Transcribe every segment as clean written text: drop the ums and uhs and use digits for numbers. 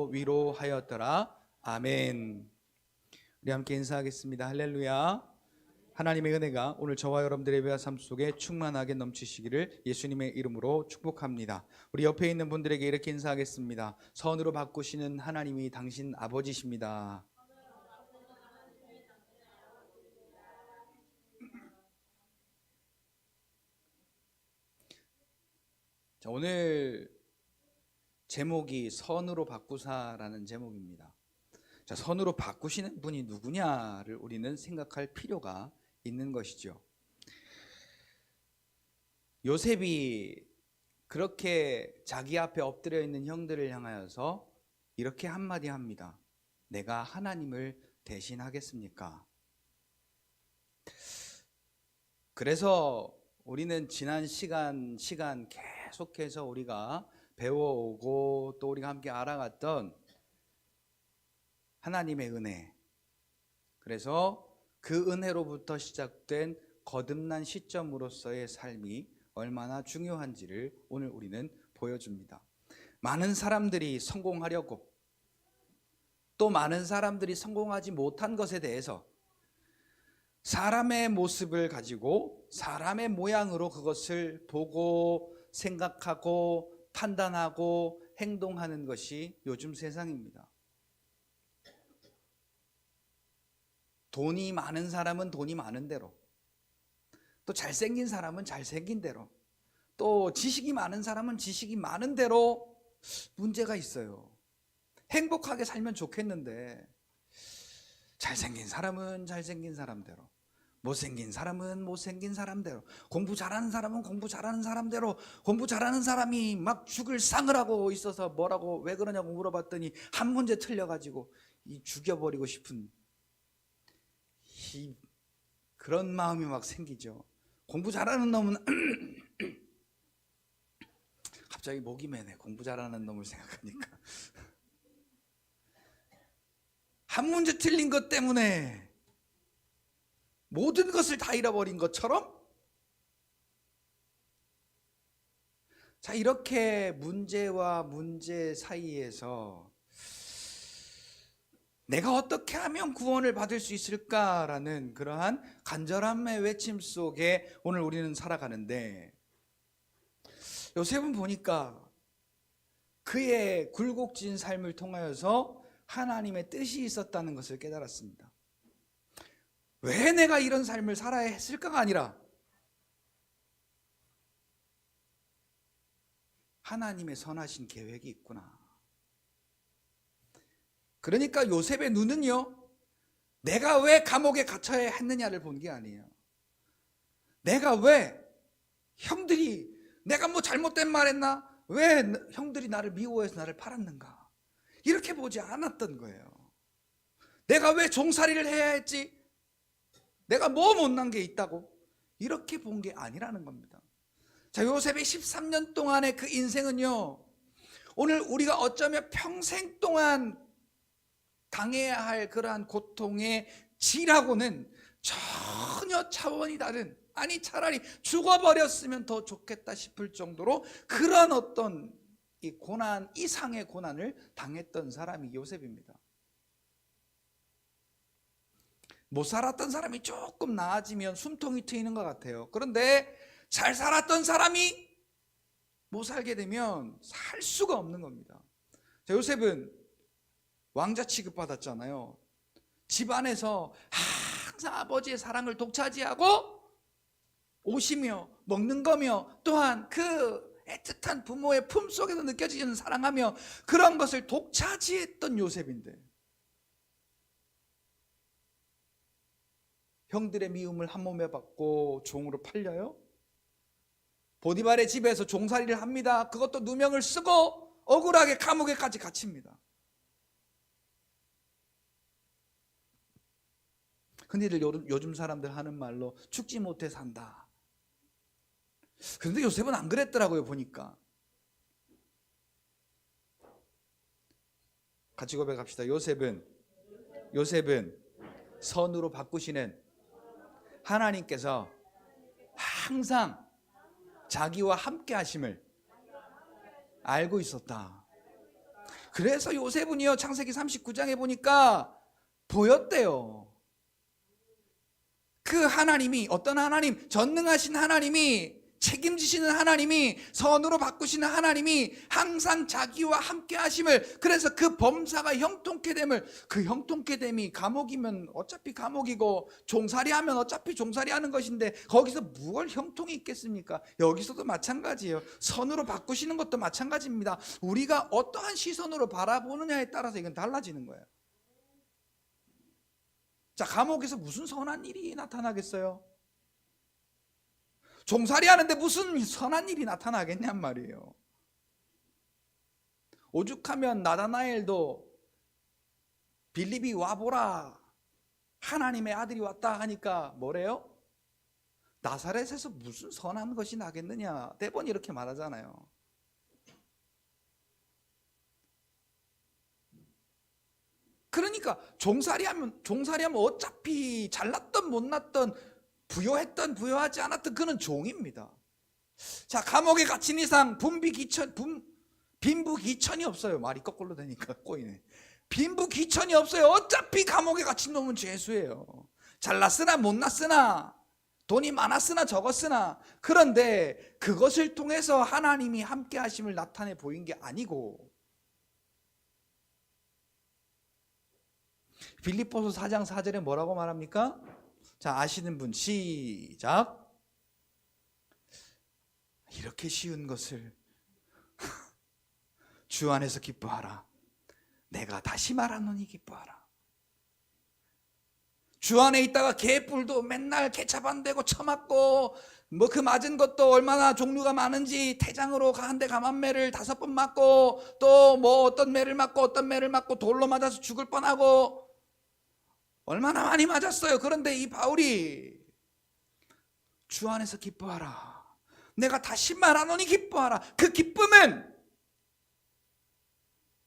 힘으로 위로하였더라. 아멘. 우리 함께 인사하겠습니다. 할렐루야. 하나님의 은혜가 오늘 저와 여러분들의 예배와 삶 속에 충만하게 넘치시기를 예수님의 이름으로 축복합니다. 우리 옆에 있는 분들에게 이렇게 인사하겠습니다. 선으로 바꾸시는 하나님이 당신 아버지십니다. 자, 오늘 제목이 선으로 바꾸사라는 제목입니다. 자, 선으로 바꾸시는 분이 누구냐를 우리는 생각할 필요가 있는 것이죠. 요셉이 그렇게 자기 앞에 엎드려 있는 형들을 향하여서 이렇게 한마디 합니다. 내가 하나님을 대신하겠습니까? 그래서 우리는 지난 시간 계속해서 우리가 배워오고 또 우리가 함께 알아갔던 하나님의 은혜, 그래서 그 은혜로부터 시작된 거듭난 시점으로서의 삶이 얼마나 중요한지를 오늘 우리는 보여줍니다. 많은 사람들이 성공하려고, 또 많은 사람들이 성공하지 못한 것에 대해서 사람의 모습을 가지고 사람의 모양으로 그것을 보고 생각하고 판단하고 행동하는 것이 요즘 세상입니다. 돈이 많은 사람은 돈이 많은 대로, 또 잘생긴 사람은 잘생긴 대로, 또 지식이 많은 사람은 지식이 많은 대로 문제가 있어요. 행복하게 살면 좋겠는데 잘생긴 사람은 잘생긴 사람대로, 못생긴 사람은 못생긴 사람대로, 공부 잘하는 사람은 공부 잘하는 사람대로, 공부 잘하는 사람이 막 죽을 상을 하고 있어서 뭐라고 왜 그러냐고 물어봤더니 한 문제 틀려가지고 죽여버리고 싶은 그런 마음이 막 생기죠. 공부 잘하는 놈은 갑자기 목이 메네. 공부 잘하는 놈을 생각하니까 한 문제 틀린 것 때문에 모든 것을 다 잃어버린 것처럼, 자, 이렇게 문제와 문제 사이에서 내가 어떻게 하면 구원을 받을 수 있을까라는 그러한 간절함의 외침 속에 오늘 우리는 살아가는데, 요셉은 보니까 그의 굴곡진 삶을 통하여서 하나님의 뜻이 있었다는 것을 깨달았습니다. 왜 내가 이런 삶을 살아야 했을까가 아니라 하나님의 선하신 계획이 있구나. 그러니까 요셉의 눈은요, 내가 왜 감옥에 갇혀야 했느냐를 본 게 아니에요. 내가 왜 형들이, 내가 뭐 잘못된 말 했나? 왜 형들이 나를 미워해서 나를 팔았는가? 이렇게 보지 않았던 거예요. 내가 왜 종살이를 해야 했지? 내가 뭐 못난 게 있다고? 이렇게 본 게 아니라는 겁니다. 자, 요셉의 13년 동안의 그 인생은요, 오늘 우리가 어쩌면 평생 동안 당해야 할 그러한 고통의 질하고는 전혀 차원이 다른, 아니 차라리 죽어버렸으면 더 좋겠다 싶을 정도로 그런 어떤 이 고난 이상의 고난을 당했던 사람이 요셉입니다. 못 살았던 사람이 조금 나아지면 숨통이 트이는 것 같아요. 그런데 잘 살았던 사람이 못 살게 되면 살 수가 없는 겁니다. 자, 요셉은 왕자 취급받았잖아요. 집안에서 항상 아버지의 사랑을 독차지하고 옷이며 먹는 거며 또한 그 애틋한 부모의 품속에서 느껴지는 사랑하며 그런 것을 독차지했던 요셉인데, 형들의 미움을 한 몸에 받고 종으로 팔려요? 보디발의 집에서 종살이를 합니다. 그것도 누명을 쓰고 억울하게 감옥에까지 갇힙니다. 흔히들 요즘 사람들 하는 말로 죽지 못해 산다. 그런데 요셉은 안 그랬더라고요. 보니까. 같이 고백합시다. 요셉은 선으로 바꾸시는 하나님께서 항상 자기와 함께 하심을 알고 있었다. 그래서 요셉은요, 창세기 39장에 보니까 보였대요. 그 하나님이, 어떤 하나님, 전능하신 하나님이, 책임지시는 하나님이, 선으로 바꾸시는 하나님이 항상 자기와 함께 하심을, 그래서 그 범사가 형통케 됨을, 그 형통케 됨이 감옥이면 어차피 감옥이고 종살이 하면 어차피 종살이 하는 것인데 거기서 무얼 형통이 있겠습니까? 여기서도 마찬가지예요. 선으로 바꾸시는 것도 마찬가지입니다. 우리가 어떠한 시선으로 바라보느냐에 따라서 이건 달라지는 거예요. 자, 감옥에서 무슨 선한 일이 나타나겠어요? 종살이 하는데 무슨 선한 일이 나타나겠냔 말이에요. 오죽하면 나다나엘도 빌립이 와보라, 하나님의 아들이 왔다 하니까 뭐래요? 나사렛에서 무슨 선한 것이 나겠느냐, 대본이 이렇게 말하잖아요. 그러니까 종살이 하면 어차피 잘났던 못났던, 부요했던 부요하지 않았던 그는 종입니다. 자, 감옥에 갇힌 이상 빈부귀천이 없어요. 말이 거꾸로 되니까 꼬이네. 빈부귀천이 없어요. 어차피 감옥에 갇힌 놈은 죄수예요. 잘났으나 못났으나, 돈이 많았으나 적었으나. 그런데 그것을 통해서 하나님이 함께 하심을 나타내 보인 게 아니고, 빌립보서 4장 4절에 뭐라고 말합니까? 자, 아시는 분 시작. 이렇게 쉬운 것을 주 안에서 기뻐하라. 내가 다시 말하노니 기뻐하라. 주 안에 있다가 개뿔도 맨날 개차반되고 처맞고, 뭐 그 맞은 것도 얼마나 종류가 많은지, 태장으로 한 대 감한 매를 5번 맞고, 또 뭐 어떤 매를 맞고 어떤 매를 맞고, 돌로 맞아서 죽을 뻔하고, 얼마나 많이 맞았어요. 그런데 이 바울이 주 안에서 기뻐하라. 내가 다시 말하노니 기뻐하라. 그 기쁨은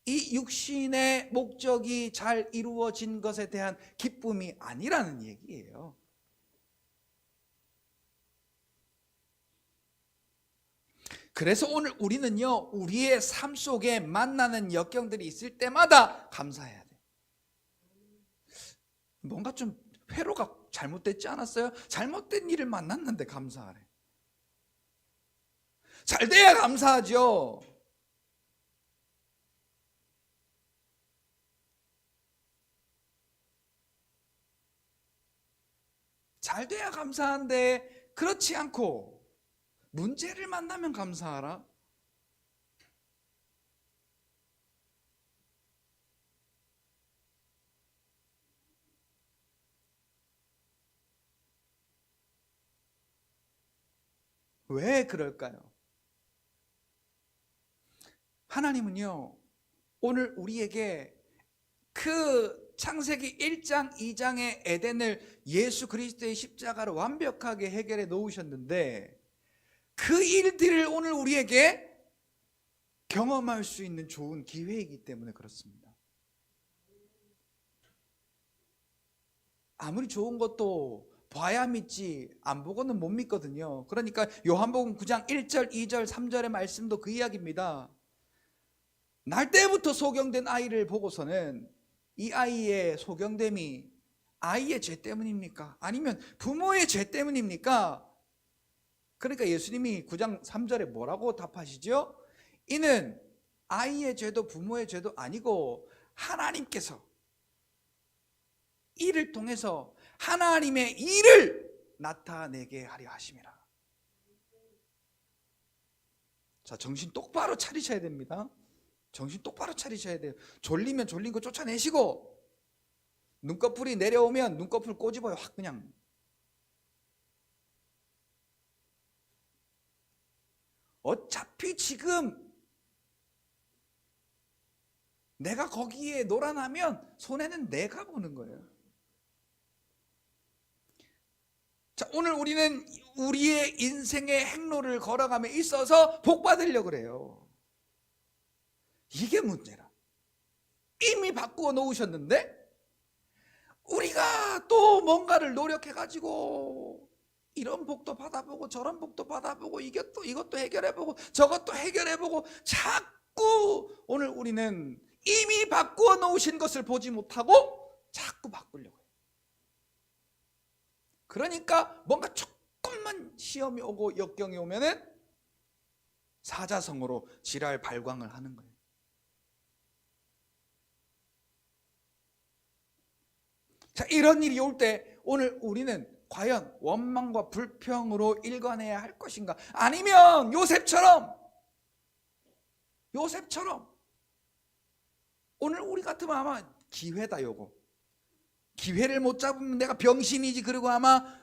이 육신의 목적이 잘 이루어진 것에 대한 기쁨이 아니라는 얘기예요. 그래서 오늘 우리는요, 우리의 삶 속에 만나는 역경들이 있을 때마다 감사해야 돼요. 뭔가 좀 회로가 잘못됐지 않았어요? 잘못된 일을 만났는데 감사하래. 잘 돼야 감사하죠. 잘 돼야 감사한데, 그렇지 않고 문제를 만나면 감사하라. 왜 그럴까요? 하나님은요, 오늘 우리에게 그 창세기 1장 2장의 에덴을 예수 그리스도의 십자가로 완벽하게 해결해 놓으셨는데, 그 일들을 오늘 우리에게 경험할 수 있는 좋은 기회이기 때문에 그렇습니다. 아무리 좋은 것도 봐야 믿지 안 보고는 못 믿거든요. 그러니까 요한복음 9장 1절 2절 3절의 말씀도 그 이야기입니다. 날 때부터 소경된 아이를 보고서는 이 아이의 소경됨이 아이의 죄 때문입니까? 아니면 부모의 죄 때문입니까? 그러니까 예수님이 9장 3절에 뭐라고 답하시죠? 이는 아이의 죄도 부모의 죄도 아니고 하나님께서 이를 통해서 하나님의 일을 나타내게 하려 하심이라. 자, 정신 똑바로 차리셔야 됩니다. 정신 똑바로 차리셔야 돼요. 졸리면 졸린 거 쫓아내시고, 눈꺼풀이 내려오면 눈꺼풀 꼬집어요. 확 그냥. 어차피 지금 내가 거기에 놀아나면 손해는 내가 보는 거예요. 자, 오늘 우리는 우리의 인생의 행로를 걸어감에 있어서 복 받으려고 그래요. 이게 문제라. 이미 바꾸어 놓으셨는데 우리가 또 뭔가를 노력해가지고 이런 복도 받아보고 저런 복도 받아보고 이것도 해결해보고 저것도 해결해보고, 자꾸 오늘 우리는 이미 바꾸어 놓으신 것을 보지 못하고 자꾸 바꾸려고 해요. 그러니까 뭔가 조금만 시험이 오고 역경이 오면은 사자성어로 지랄 발광을 하는 거예요. 자, 이런 일이 올 때 오늘 우리는 과연 원망과 불평으로 일관해야 할 것인가? 아니면 요셉처럼 오늘 우리 같으면 아마 기회다. 요거 기회를 못 잡으면 내가 병신이지. 그리고 아마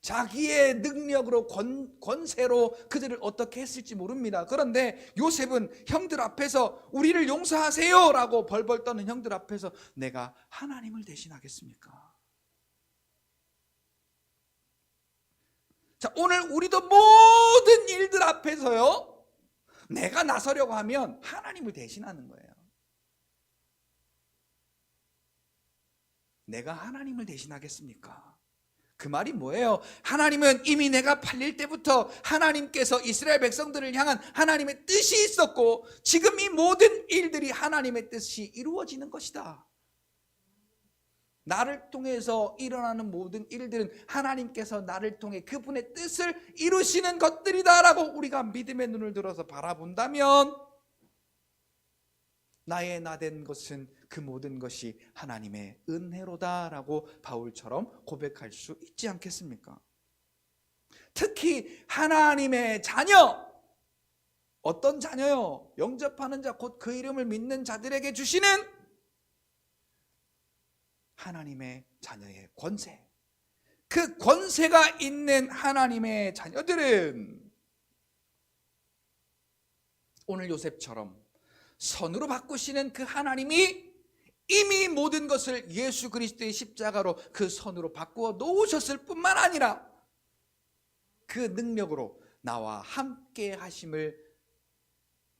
자기의 능력으로 권세로 그들을 어떻게 했을지 모릅니다. 그런데 요셉은 형들 앞에서 우리를 용서하세요 라고 벌벌 떠는 형들 앞에서 내가 하나님을 대신하겠습니까? 자, 오늘 우리도 모든 일들 앞에서요, 내가 나서려고 하면 하나님을 대신하는 거예요. 내가 하나님을 대신하겠습니까? 그 말이 뭐예요? 하나님은 이미 내가 팔릴 때부터 하나님께서 이스라엘 백성들을 향한 하나님의 뜻이 있었고 지금 이 모든 일들이 하나님의 뜻이 이루어지는 것이다. 나를 통해서 일어나는 모든 일들은 하나님께서 나를 통해 그분의 뜻을 이루시는 것들이다 라고 우리가 믿음의 눈을 들어서 바라본다면 나의 나된 것은 그 모든 것이 하나님의 은혜로다 라고 바울처럼 고백할 수 있지 않겠습니까? 특히 하나님의 자녀, 어떤 자녀요? 영접하는 자, 곧 그 이름을 믿는 자들에게 주시는 하나님의 자녀의 권세, 그 권세가 있는 하나님의 자녀들은 오늘 요셉처럼 선으로 바꾸시는 그 하나님이 이미 모든 것을 예수 그리스도의 십자가로 그 선으로 바꾸어 놓으셨을 뿐만 아니라 그 능력으로 나와 함께 하심을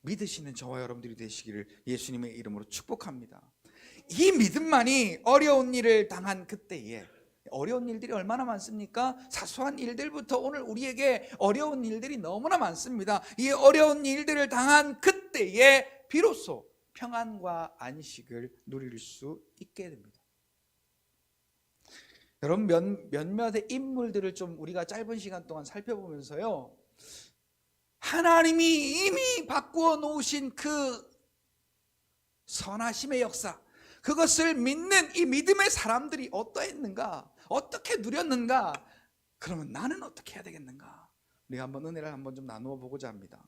믿으시는 저와 여러분들이 되시기를 예수님의 이름으로 축복합니다. 이 믿음만이 어려운 일을 당한 그때에, 어려운 일들이 얼마나 많습니까? 사소한 일들부터 오늘 우리에게 어려운 일들이 너무나 많습니다. 이 어려운 일들을 당한 그때에 비로소 평안과 안식을 누릴 수 있게 됩니다. 여러분, 몇몇의 인물들을 좀 우리가 짧은 시간 동안 살펴보면서요, 하나님이 이미 바꾸어 놓으신 그 선하심의 역사, 그것을 믿는 이 믿음의 사람들이 어떠했는가, 어떻게 누렸는가, 그러면 나는 어떻게 해야 되겠는가? 우리가 한번 은혜를 한번 좀 나누어 보고자 합니다.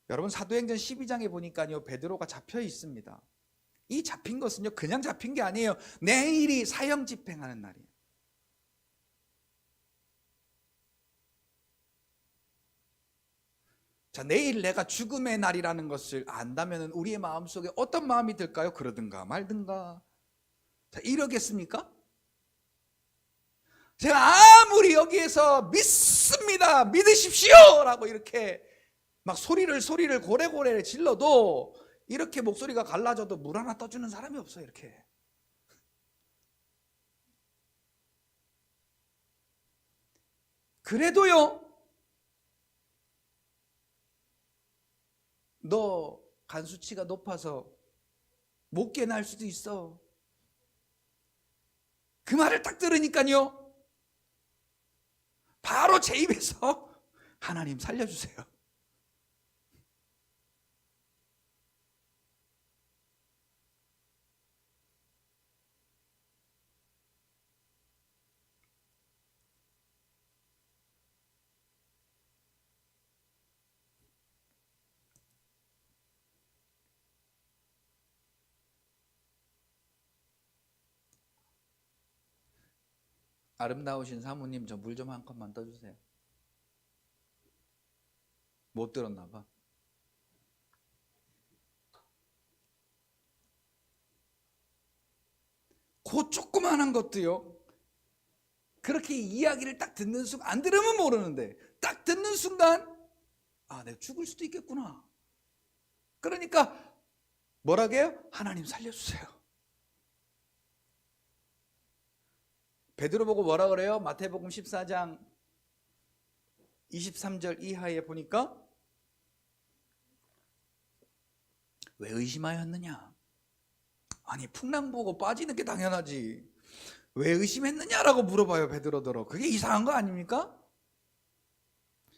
여러분, 사도행전 12장에 보니까요, 베드로가 잡혀 있습니다. 이 잡힌 것은요, 그냥 잡힌 게 아니에요. 내일이 사형 집행하는 날이에요. 자, 내일 내가 죽음의 날이라는 것을 안다면 우리의 마음속에 어떤 마음이 들까요? 그러든가 말든가. 자, 이러겠습니까? 제가 아무리 여기에서 믿습니다, 믿으십시오 라고 이렇게 막 소리를 고래고래 질러도 이렇게 목소리가 갈라져도 물 하나 떠주는 사람이 없어요. 이렇게. 그래도요, 너 간 수치가 높아서 못 깨어날 수도 있어. 그 말을 딱 들으니까요, 바로 제 입에서 하나님 살려주세요. 아름다우신 사모님, 저 물 좀 한 컵만 떠주세요. 못 들었나 봐. 그 조그만한 것도요, 그렇게 이야기를 딱 듣는 순간, 안 들으면 모르는데 딱 듣는 순간, 아, 내가 죽을 수도 있겠구나. 그러니까 뭐라고 해요? 하나님 살려주세요. 베드로 보고 뭐라 그래요? 마태복음 14장 23절 이하에 보니까 왜 의심하였느냐? 아니, 풍랑 보고 빠지는 게 당연하지. 왜 의심했느냐라고 물어봐요, 베드로더러. 그게 이상한 거 아닙니까?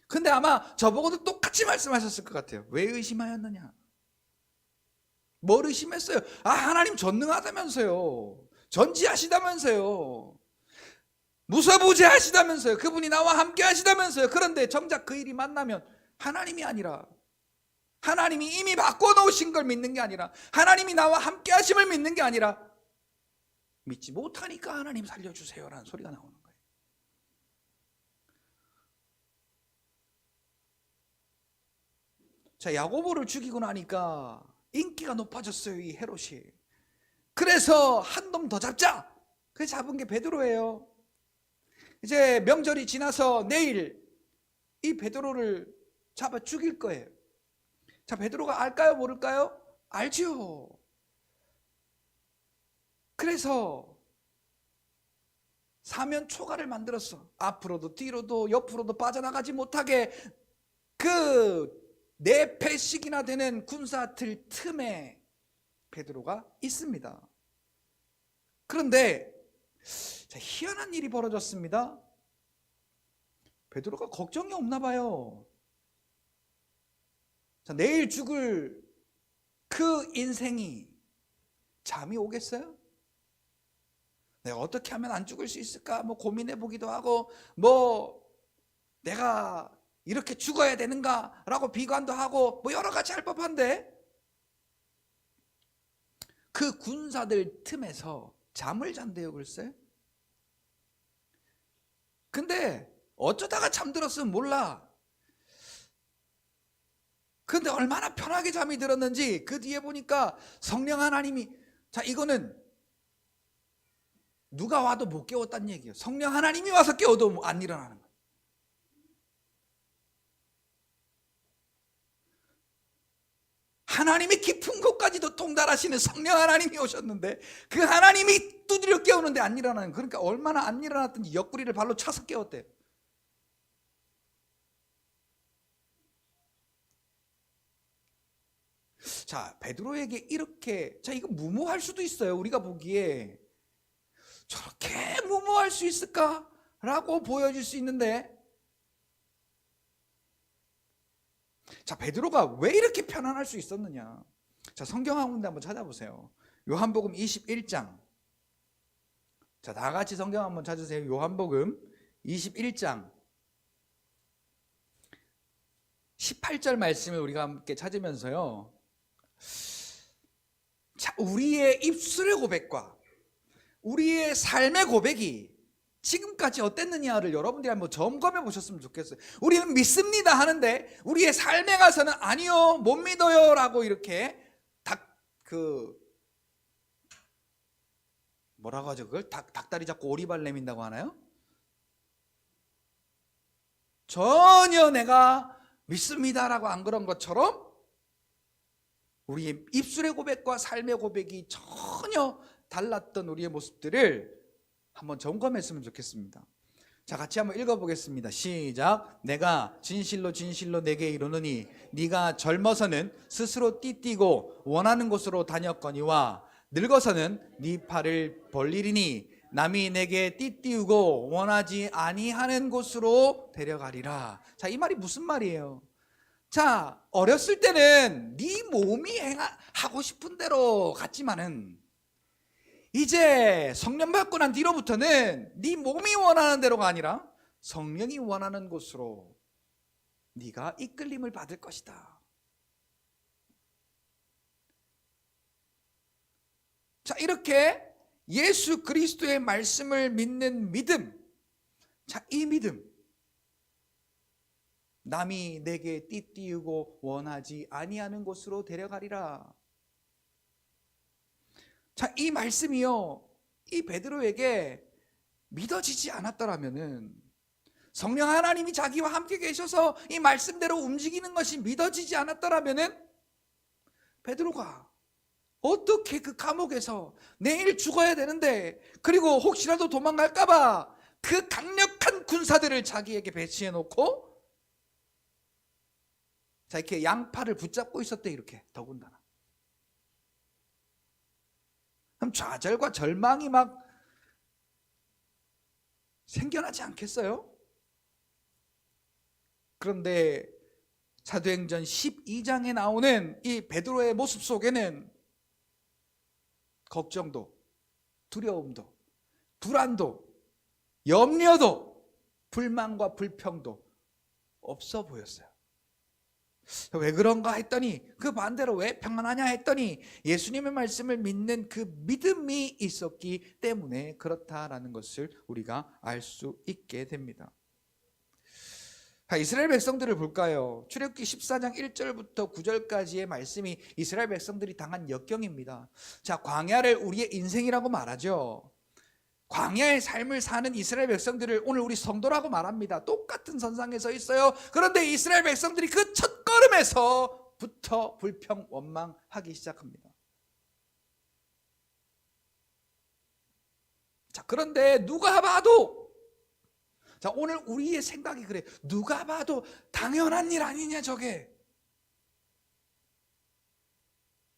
근데 아마 저보고도 똑같이 말씀하셨을 것 같아요. 왜 의심하였느냐? 뭘 의심했어요? 하나님 전능하다면서요. 전지하시다면서요. 무소부재하시다면서요. 그분이 나와 함께 하시다면서요. 그런데 정작 그 일이 만나면 하나님이 아니라, 하나님이 이미 바꿔놓으신 걸 믿는 게 아니라, 하나님이 나와 함께 하심을 믿는 게 아니라, 믿지 못하니까 하나님 살려주세요라는 소리가 나오는 거예요. 자, 야고보를 죽이고 나니까 인기가 높아졌어요, 이 헤롯이. 그래서 한 놈 더 잡자. 그 잡은 게 베드로예요. 이제 명절이 지나서 내일 이 베드로를 잡아 죽일 거예요. 자, 베드로가 알까요, 모를까요? 알죠. 그래서 사면 초가를 만들었어. 앞으로도 뒤로도 옆으로도 빠져나가지 못하게 그 4패씩이나 되는 군사들 틈에 베드로가 있습니다. 그런데 자, 희한한 일이 벌어졌습니다. 베드로가 걱정이 없나 봐요. 자, 내일 죽을 그 인생이 잠이 오겠어요? 내가 어떻게 하면 안 죽을 수 있을까? 고민해 보기도 하고, 내가 이렇게 죽어야 되는가? 라고 비관도 하고, 여러 가지 할 법한데, 그 군사들 틈에서 잠을 잔대요, 글쎄. 근데 어쩌다가 잠들었으면 몰라. 근데 얼마나 편하게 잠이 들었는지 그 뒤에 보니까 성령 하나님이, 자, 이거는 누가 와도 못 깨웠다는 얘기예요. 성령 하나님이 와서 깨워도 안 일어나는 거예요. 하나님이 깊은 곳까지도 통달하시는 성령 하나님이 오셨는데 그 하나님이 두드려 깨우는데 안 일어나는, 그러니까 얼마나 안 일어났든지 옆구리를 발로 차서 깨웠대요. 자, 베드로에게 이렇게, 자, 이거 무모할 수도 있어요. 우리가 보기에 저렇게 무모할 수 있을까? 라고 보여질 수 있는데, 자, 베드로가 왜 이렇게 편안할 수 있었느냐? 자, 성경 한 군데 한번 찾아보세요. 요한복음 21장. 자, 다 같이 성경 한번 찾으세요. 요한복음 21장 18절 말씀을 우리가 함께 찾으면서요, 자, 우리의 입술의 고백과 우리의 삶의 고백이 지금까지 어땠느냐를 여러분들이 한번 점검해 보셨으면 좋겠어요. 우리는 믿습니다 하는데 우리의 삶에 가서는 아니요, 못 믿어요 라고 이렇게 뭐라고 하죠? 그걸 닭다리 잡고 오리발 내민다고 하나요? 전혀 내가 믿습니다라고 안 그런 것처럼 우리의 입술의 고백과 삶의 고백이 전혀 달랐던 우리의 모습들을 한번 점검했으면 좋겠습니다. 자, 같이 한번 읽어보겠습니다. 시작. 내가 진실로 진실로 내게 이르노니 네가 젊어서는 스스로 띠띠고 원하는 곳으로 다녔거니와 늙어서는 네 팔을 벌리리니 남이 내게 띠띠우고 원하지 아니하는 곳으로 데려가리라. 자, 이 말이 무슨 말이에요? 자, 어렸을 때는 네 몸이 하고 싶은 대로 갔지만은 이제 성령 받고 난 뒤로부터는 네 몸이 원하는 대로가 아니라 성령이 원하는 곳으로 네가 이끌림을 받을 것이다. 자, 이렇게 예수 그리스도의 말씀을 믿는 믿음, 자, 이 믿음, 남이 내게 띠띠우고 원하지 아니하는 곳으로 데려가리라. 자, 이 말씀이요, 이 베드로에게 믿어지지 않았더라면은, 성령 하나님이 자기와 함께 계셔서 이 말씀대로 움직이는 것이 믿어지지 않았더라면은 베드로가 어떻게 그 감옥에서 내일 죽어야 되는데, 그리고 혹시라도 도망갈까봐 그 강력한 군사들을 자기에게 배치해 놓고, 자, 이렇게 양팔을 붙잡고 있었대. 이렇게 더군다나 그럼 좌절과 절망이 막 생겨나지 않겠어요? 그런데 사도행전 12장에 나오는 이 베드로의 모습 속에는 걱정도, 두려움도, 불안도, 염려도, 불만과 불평도 없어 보였어요. 왜 그런가 했더니, 그 반대로 왜 평안하냐 했더니 예수님의 말씀을 믿는 그 믿음이 있었기 때문에 그렇다라는 것을 우리가 알 수 있게 됩니다. 이스라엘 백성들을 볼까요? 출애굽기 14장 1절부터 9절까지의 말씀이 이스라엘 백성들이 당한 역경입니다. 자, 광야를 우리의 인생이라고 말하죠. 광야의 삶을 사는 이스라엘 백성들을 오늘 우리 성도라고 말합니다. 똑같은 선상에 서 있어요. 그런데 이스라엘 백성들이 그 첫걸음에서부터 불평, 원망하기 시작합니다. 자, 그런데 누가 봐도, 자, 오늘 우리의 생각이 그래. 누가 봐도 당연한 일 아니냐 저게.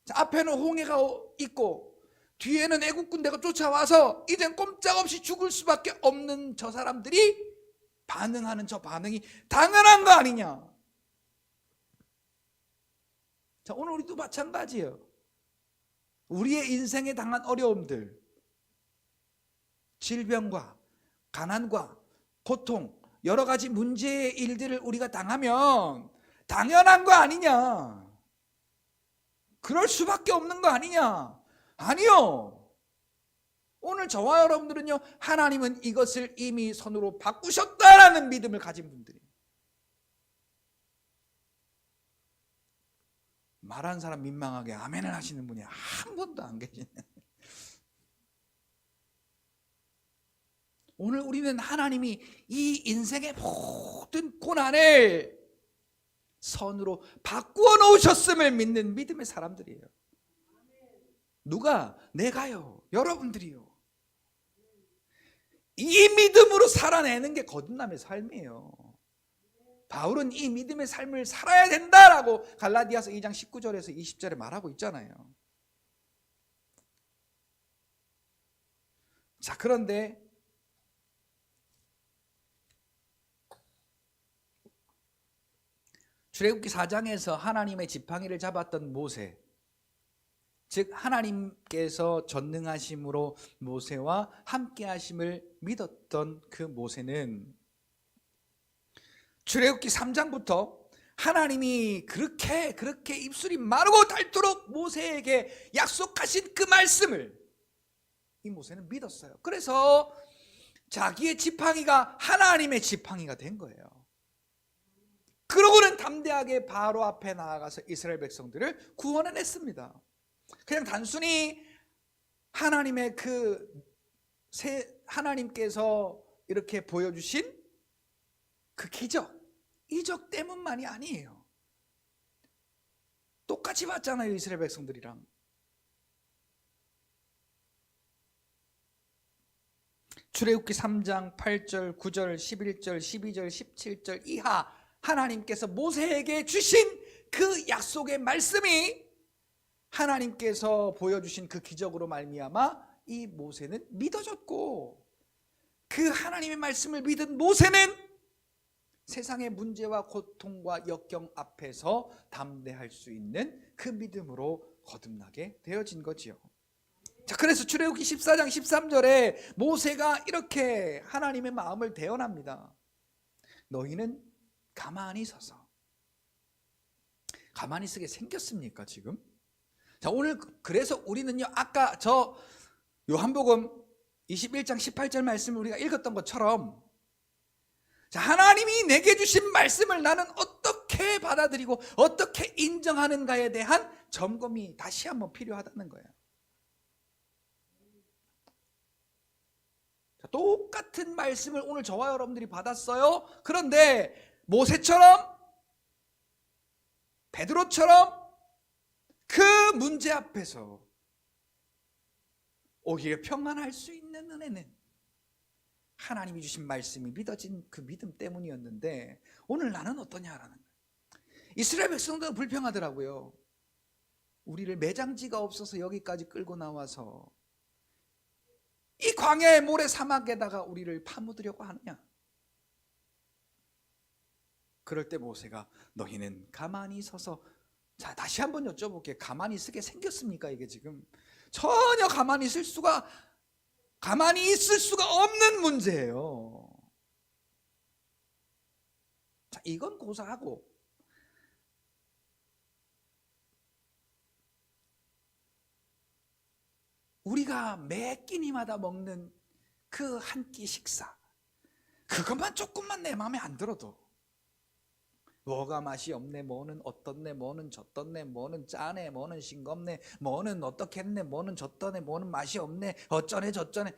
자, 앞에는 홍해가 있고 뒤에는 애국 군대가 쫓아와서 이젠 꼼짝없이 죽을 수밖에 없는 저 사람들이 반응하는 저 반응이 당연한 거 아니냐. 자, 오늘 우리도 마찬가지예요. 우리의 인생에 당한 어려움들, 질병과 가난과 고통, 여러 가지 문제의 일들을 우리가 당하면 당연한 거 아니냐, 그럴 수밖에 없는 거 아니냐. 아니요. 오늘 저와 여러분들은요, 하나님은 이것을 이미 선으로 바꾸셨다라는 믿음을 가진 분들이에요. 말한 사람 민망하게 아멘을 하시는 분이 한 분도 안 계시네. 오늘 우리는 하나님이 이 인생의 모든 고난을 선으로 바꾸어 놓으셨음을 믿는 믿음의 사람들이에요. 누가? 내가요. 여러분들이요. 이 믿음으로 살아내는 게 거듭남의 삶이에요. 바울은 이 믿음의 삶을 살아야 된다라고 갈라디아서 2장 19절에서 20절에 말하고 있잖아요. 자, 그런데 출애굽기 4장에서 하나님의 지팡이를 잡았던 모세, 즉 하나님께서 전능하심으로 모세와 함께 하심을 믿었던 그 모세는 출애굽기 3장부터 하나님이 그렇게 입술이 마르고 닳도록 모세에게 약속하신 그 말씀을 이 모세는 믿었어요. 그래서 자기의 지팡이가 하나님의 지팡이가 된 거예요. 그러고는 담대하게 바로 앞에 나아가서 이스라엘 백성들을 구원해냈습니다. 그냥 단순히 하나님의 하나님께서 이렇게 보여주신 그 이적 때문만이 아니에요. 똑같이 봤잖아요, 이스라엘 백성들이랑. 출애굽기 3장 8절, 9절, 11절, 12절, 17절 이하 하나님께서 모세에게 주신 그 약속의 말씀이 하나님께서 보여주신 그 기적으로 말미암아 이 모세는 믿어졌고, 그 하나님의 말씀을 믿은 모세는 세상의 문제와 고통과 역경 앞에서 담대할 수 있는 그 믿음으로 거듭나게 되어진 거지요. 자, 그래서 출애굽기 14장 13절에 모세가 이렇게 하나님의 마음을 대언합니다. 너희는 가만히 서서. 가만히 서게 생겼습니까 지금? 자, 오늘 그래서 우리는요, 아까 저 요한복음 21장 18절 말씀을 우리가 읽었던 것처럼, 자, 하나님이 내게 주신 말씀을 나는 어떻게 받아들이고 어떻게 인정하는가에 대한 점검이 다시 한번 필요하다는 거예요. 자, 똑같은 말씀을 오늘 저와 여러분들이 받았어요. 그런데 모세처럼, 베드로처럼 그 문제 앞에서 오히려 평안할 수 있는 은혜는 하나님이 주신 말씀이 믿어진 그 믿음 때문이었는데, 오늘 나는 어떠냐라는 거예요. 이스라엘 백성도 불평하더라고요. 우리를 매장지가 없어서 여기까지 끌고 나와서 이 광야의 모래 사막에다가 우리를 파묻으려고 하느냐? 그럴 때 모세가 너희는 가만히 서서, 자, 다시 한번 여쭤볼게요. 가만히 있게 생겼습니까? 이게 지금 전혀 가만히 있을 수가 없는 문제예요. 자, 이건 고사하고, 우리가 매 끼니마다 먹는 그 한 끼 식사, 그것만 조금만 내 마음에 안 들어도, 뭐가 맛이 없네, 뭐는 어떻네, 뭐는 저떻네, 뭐는 짜네, 뭐는 싱겁네, 뭐는 어떻게 했네, 뭐는 저떠네, 뭐는 맛이 없네, 어쩌네 저쩌네.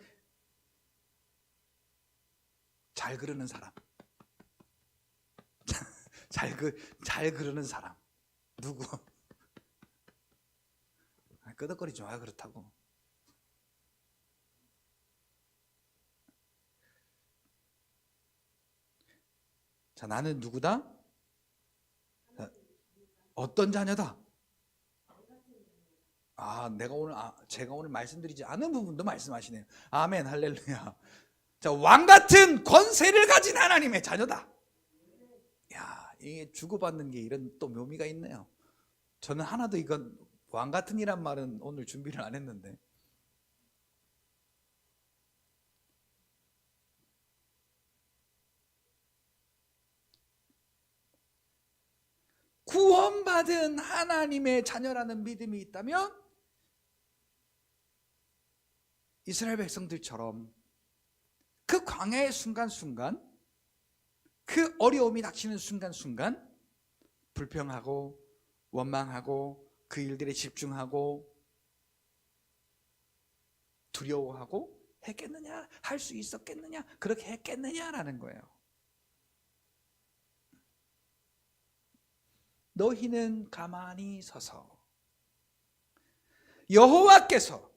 잘 그러는 사람, 잘 그러는 사람 누구? 끄덕거리지 마, 그렇다고. 자, 나는 누구다? 어떤 자녀다? 제가 오늘 말씀드리지 않은 부분도 말씀하시네요. 아멘, 할렐루야. 자, 왕 같은 권세를 가진 하나님의 자녀다. 야, 이게 주고받는 게 이런 또 묘미가 있네요. 저는 하나도 이건 왕 같은이란 말은 오늘 준비를 안 했는데, 구원받은 하나님의 자녀라는 믿음이 있다면 이스라엘 백성들처럼 그 광야의 순간순간, 그 어려움이 닥치는 순간순간 불평하고 원망하고 그 일들에 집중하고 두려워하고 했겠느냐? 할 수 있었겠느냐? 그렇게 했겠느냐라는 거예요. 너희는 가만히 서서 여호와께서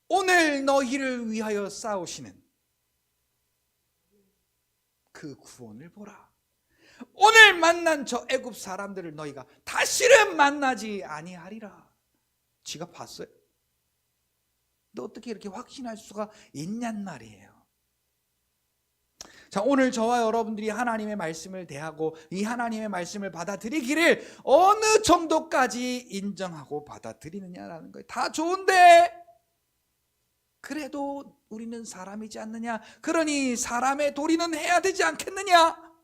오늘 너희를 위하여 싸우시는 그 구원을 보라. 오늘 만난 저 애굽 사람들을 너희가 다시는 만나지 아니하리라. 지가 봤어요. 너 어떻게 이렇게 확신할 수가 있냔 말이에요. 자, 오늘 저와 여러분들이 하나님의 말씀을 대하고 이 하나님의 말씀을 받아들이기를 어느 정도까지 인정하고 받아들이느냐라는 거예요. 다 좋은데 그래도 우리는 사람이지 않느냐? 그러니 사람의 도리는 해야 되지 않겠느냐?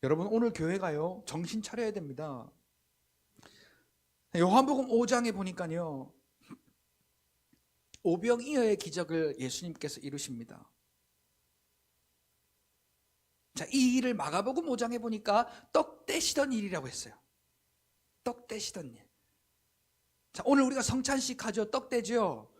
여러분, 오늘 교회가요, 정신 차려야 됩니다. 요한복음 5장에 보니까요, 오병이어의 기적을 예수님께서 이루십니다. 자, 이 일을 마가복음 5장에 보니까 떡 떼시던 일이라고 했어요. 떡 떼시던 일. 자, 오늘 우리가 성찬식 하죠. 떡 떼죠.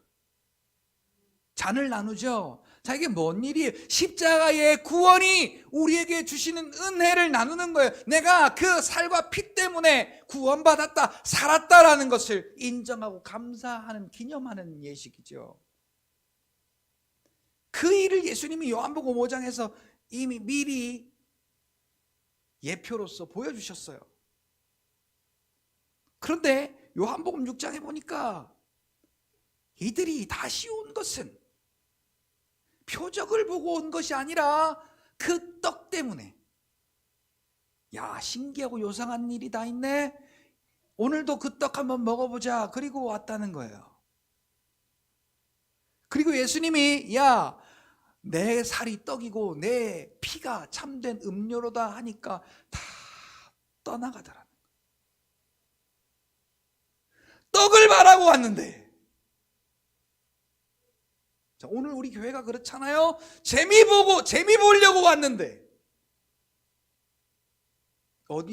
잔을 나누죠. 자, 이게 뭔 일이에요? 십자가의 구원이 우리에게 주시는 은혜를 나누는 거예요. 내가 그 살과 피 때문에 구원받았다, 살았다라는 것을 인정하고 감사하는, 기념하는 예식이죠. 그 일을 예수님이 요한복음 5장에서 이미 미리 예표로서 보여주셨어요. 그런데 요한복음 6장에 보니까 이들이 다시 온 것은 표적을 보고 온 것이 아니라 그 떡 때문에, 야, 신기하고 요상한 일이 다 있네, 오늘도 그 떡 한번 먹어보자, 그리고 왔다는 거예요. 그리고 예수님이 야, 내 살이 떡이고 내 피가 참된 음료로다 하니까 다 떠나가더라는 거예요. 떡을 바라고 왔는데, 자, 오늘 우리 교회가 그렇잖아요. 재미 보려고 왔는데,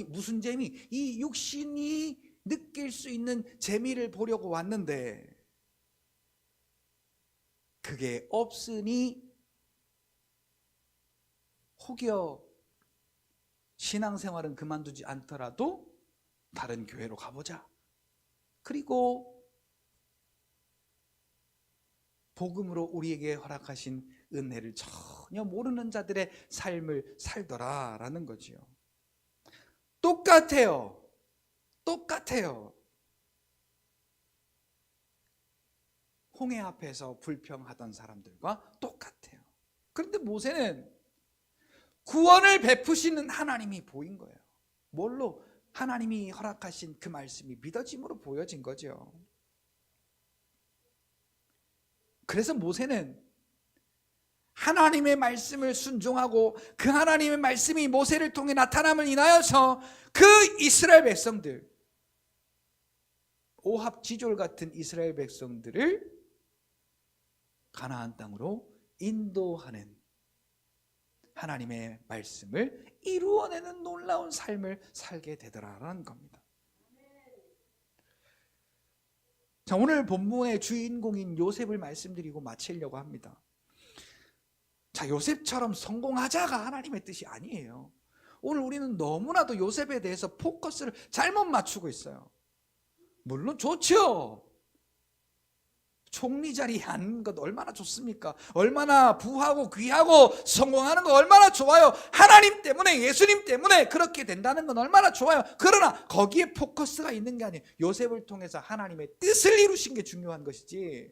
무슨 재미? 이 육신이 느낄 수 있는 재미를 보려고 왔는데 그게 없으니 혹여 신앙생활은 그만두지 않더라도 다른 교회로 가보자. 그리고 복음으로 우리에게 허락하신 은혜를 전혀 모르는 자들의 삶을 살더라라는 거지요. 똑같아요. 똑같아요. 홍해 앞에서 불평하던 사람들과 똑같아요. 그런데 모세는 구원을 베푸시는 하나님이 보인 거예요. 뭘로? 하나님이 허락하신 그 말씀이 믿어짐으로 보여진 거죠. 그래서 모세는 하나님의 말씀을 순종하고 그 하나님의 말씀이 모세를 통해 나타남을 인하여서 그 이스라엘 백성들, 오합지졸 같은 이스라엘 백성들을 가나안 땅으로 인도하는 하나님의 말씀을 이루어내는 놀라운 삶을 살게 되더라라는 겁니다. 자, 오늘 본문의 주인공인 요셉을 말씀드리고 마치려고 합니다. 자, 요셉처럼 성공하자가 하나님의 뜻이 아니에요. 오늘 우리는 너무나도 요셉에 대해서 포커스를 잘못 맞추고 있어요. 물론 좋죠. 총리 자리에 앉는 것 얼마나 좋습니까? 얼마나 부하고 귀하고 성공하는 거 얼마나 좋아요. 하나님 때문에, 예수님 때문에 그렇게 된다는 건 얼마나 좋아요. 그러나 거기에 포커스가 있는 게 아니에요. 요셉을 통해서 하나님의 뜻을 이루신 게 중요한 것이지.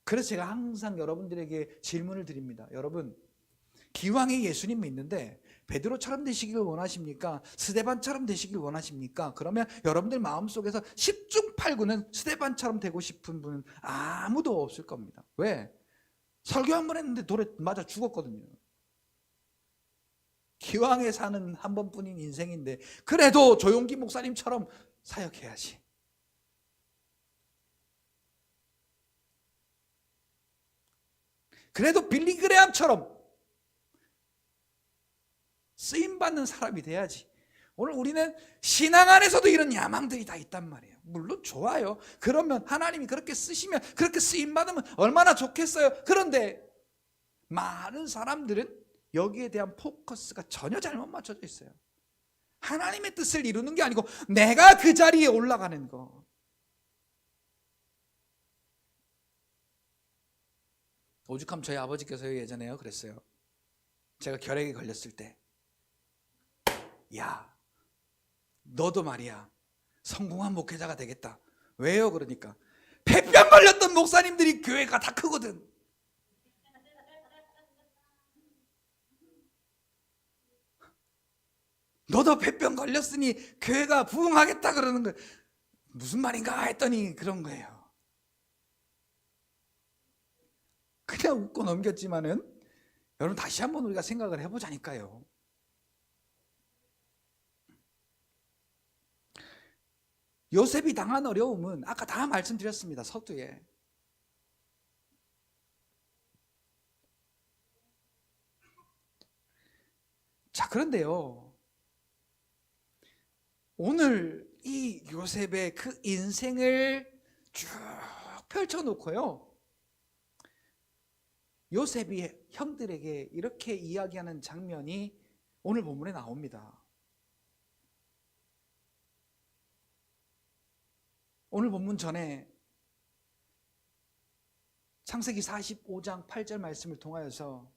그래서 제가 항상 여러분들에게 질문을 드립니다. 여러분, 기왕에 예수님 믿는데 베드로처럼 되시기를 원하십니까? 스데반처럼 되시기를 원하십니까? 그러면 여러분들 마음속에서 10중 8구는 스데반처럼 되고 싶은 분은 아무도 없을 겁니다. 왜? 설교 한 번 했는데 돌에 맞아 죽었거든요. 기왕에 사는 한 번뿐인 인생인데 그래도 조용기 목사님처럼 사역해야지. 그래도 빌리 그레함처럼 쓰임받는 사람이 돼야지. 오늘 우리는 신앙 안에서도 이런 야망들이 다 있단 말이에요. 물론 좋아요. 그러면 하나님이 그렇게 쓰시면, 그렇게 쓰임받으면 얼마나 좋겠어요. 그런데 많은 사람들은 여기에 대한 포커스가 전혀 잘못 맞춰져 있어요. 하나님의 뜻을 이루는 게 아니고 내가 그 자리에 올라가는 거. 오죽하면 저희 아버지께서 예전에요 그랬어요. 제가 결핵에 걸렸을 때, 야, 너도 말이야 성공한 목회자가 되겠다. 왜요? 그러니까 폐병 걸렸던 목사님들이 교회가 다 크거든. 너도 폐병 걸렸으니 교회가 부흥하겠다 그러는 거예요. 무슨 말인가 했더니 그런 거예요. 그냥 웃고 넘겼지만은 여러분 다시 한번 우리가 생각을 해보자니까요. 요셉이 당한 어려움은 아까 다 말씀드렸습니다. 서두에. 자, 그런데요, 오늘 이 요셉의 그 인생을 쭉 펼쳐놓고요, 요셉이 형들에게 이렇게 이야기하는 장면이 오늘 본문에 나옵니다. 오늘 본문 전에 창세기 45장 8절 말씀을 통하여서